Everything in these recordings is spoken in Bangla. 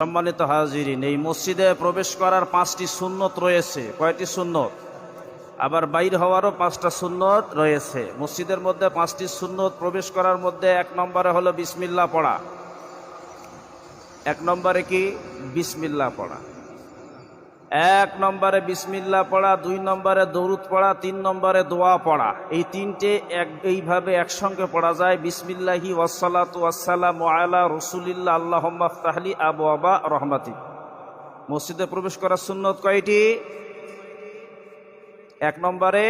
সম্মানিত হাজিরিন, এই মসজিদে প্রবেশ করার 5টি সুন্নত রয়েছে। কয়টি সুন্নত? আবার বাইর হওয়ারও 5টা সুন্নত রয়েছে। মসজিদের মধ্যে 5টি সুন্নত প্রবেশ করার মধ্যে 1 নম্বরে হলো বিসমিল্লাহ পড়া। 1 নম্বরে কি? বিসমিল্লাহ পড়া। 1 নম্বরে বিসমিল্লাহ পড়া, 2 নম্বরে দরুদ পড়া, 3 নম্বরে দোয়া পড়া। এই তিনটে এইভাবে একসঙ্গে পড়া যায়। বিসমিল্লাহি ওয়াসসালাতু ওয়াসসালামু আলা রাসূলিল্লাহ আল্লাহুম্মা আফতাহলি আবওয়াবা রহমাতিক। মসজিদে প্রবেশ করার সুন্নত কয়টি? 1 নম্বরে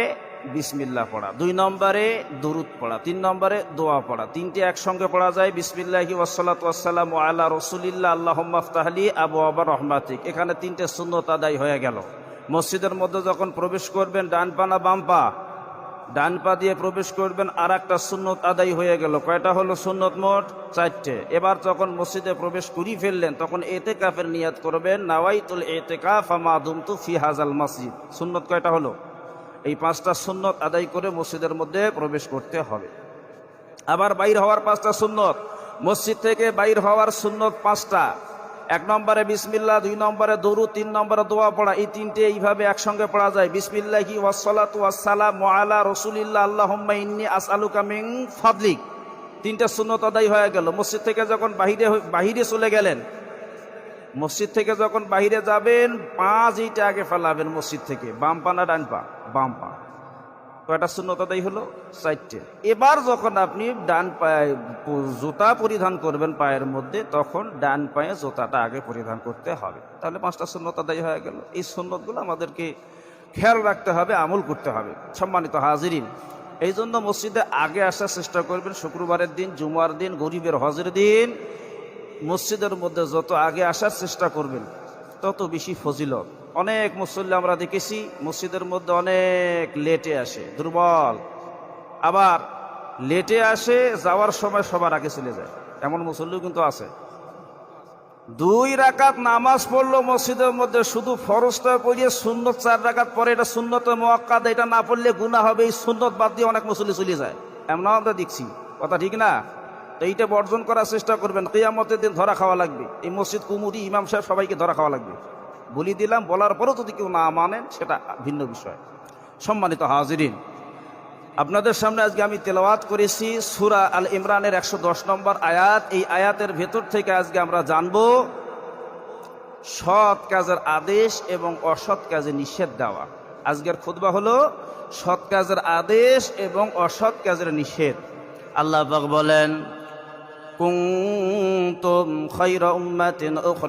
বিসমিল্লাহ পড়া, 2 নম্বরে দরুদ পড়া, 3 নম্বরে দোয়া পড়া। তিনটে একসঙ্গে পড়া যায়। বিসমিল্লাহি ওয়াসসালাতু ওয়াসসালামু আলা রাসূলিল্লাহ আল্লাহুম্মা আফতাহলি আবওয়াবা রহমাতিক। এখানে 3টে সুন্নত আদায় হয়ে গেল। মসজিদের মধ্যে যখন প্রবেশ করবেন, ডান পা না বাম পা? ডান পা দিয়ে প্রবেশ করবেন, আর একটা সুন্নত আদায় হয়ে গেল। কয়টা হলো সুন্নত? মোট 4টে। এবার যখন মসজিদে প্রবেশ করে ফেললেন, তখন ইতিকাফের নিয়ত করবেন। নাওয়াইতুল ইতিকাফ মা দুমতু ফি হাযাল মসজিদ। সুন্নত কয়টা হলো? এই 5টা সুন্নত আদায় করে মসজিদের মধ্যে প্রবেশ করতে হবে। আবার বাইর হওয়ার 5টা সুন্নত। মসজিদ থেকে বাইর হওয়ার সুন্নত 5টা। 1 নম্বরে বিসমিল্লাহ, 2 নম্বরে দরুদ, 3 নম্বরে দোয়া পড়া। এই তিনটে এইভাবে একসঙ্গে পড়া যায়। বিসমিল্লাহি ওয়াসসালাতু ওয়াসসালামু আলা রাসূলিল্লাহ আল্লাহুম্মা ইন্নী আসআলুকা মিন ফাদলিক। 3টা সুন্নত আদায় হয়ে গেল। মসজিদ থেকে যখন বাহিরে চলে গেলেন, মসজিদ থেকে যখন বাহিরে যাবেন, পা যেইটা আগে ফেলাবেন মসজিদ থেকে, বাম পা না ডান পা? বাম পা। কয়টা সুন্নত আদায় হলো? 4টে। এবার যখন আপনি ডান পায়ে জুতা পরিধান করবেন পায়ের মধ্যে, তখন ডান পায়ে জুতাটা আগে পরিধান করতে হবে। তাহলে 5টা সুন্নত আদায় হয়ে গেল। এই সুন্নতগুলো আমাদেরকে খেয়াল রাখতে হবে, আমল করতে হবে। সম্মানিত হাজিরিন, এই জন্য মসজিদে আগে আসার চেষ্টা করবেন। শুক্রবারের দিন, জুমার দিন, গরিবের হজের দিন মসজিদের মধ্যে যত আগে আসার চেষ্টা করবেন, তত বেশি ফজিলত। অনেক মুসল্লি আমরা দেখেছি মসজিদের মধ্যে অনেক লেটে আসে, দুর্বল। আবার লেটে আসে, যাওয়ার সময় সবার আগে চলে যায়, এমন মুসল্লিও কিন্তু আছে। 2 রাকাত নামাজ পড়লো মসজিদের মধ্যে, শুধু ফরজটা পড়িয়ে সুন্নত 4 রাকাত পরে, এটা সুন্নতে মুআক্কাদ, এটা না পড়লে গুনাহ হবে, এই সুন্নত বাদ দিয়ে অনেক মুসল্লি চলে যায়। এমন আমরা দেখছি। কথা ঠিক না? তো এইটা বর্জন করার চেষ্টা করবেন। কিয়ামতের দিন ধরা খাওয়া লাগবে। এই মসজিদ কুমুরি ইমাম সাহেব সবাইকে ধরা খাওয়া লাগবে। বলি দিলাম, বলার পরেও যদি কেউ না মানেন, সেটা ভিন্ন বিষয়। সম্মানিত হাজিরিন, আপনাদের সামনে আজকে আমি তেলাওয়াত করেছি সূরা আল ইমরানের 110 নম্বর আয়াত। এই আয়াতের ভেতর থেকে আজকে আমরা জানব সৎ কাজের আদেশ এবং অসৎ কাজে নিষেধ দেওয়া। আজকের খুতবা হলো সৎ কাজের আদেশ এবং অসৎ কাজের নিষেধ। আল্লাহ পাক বলেন, কুনতুম খায়রা উম্মাতিন উখরিজাত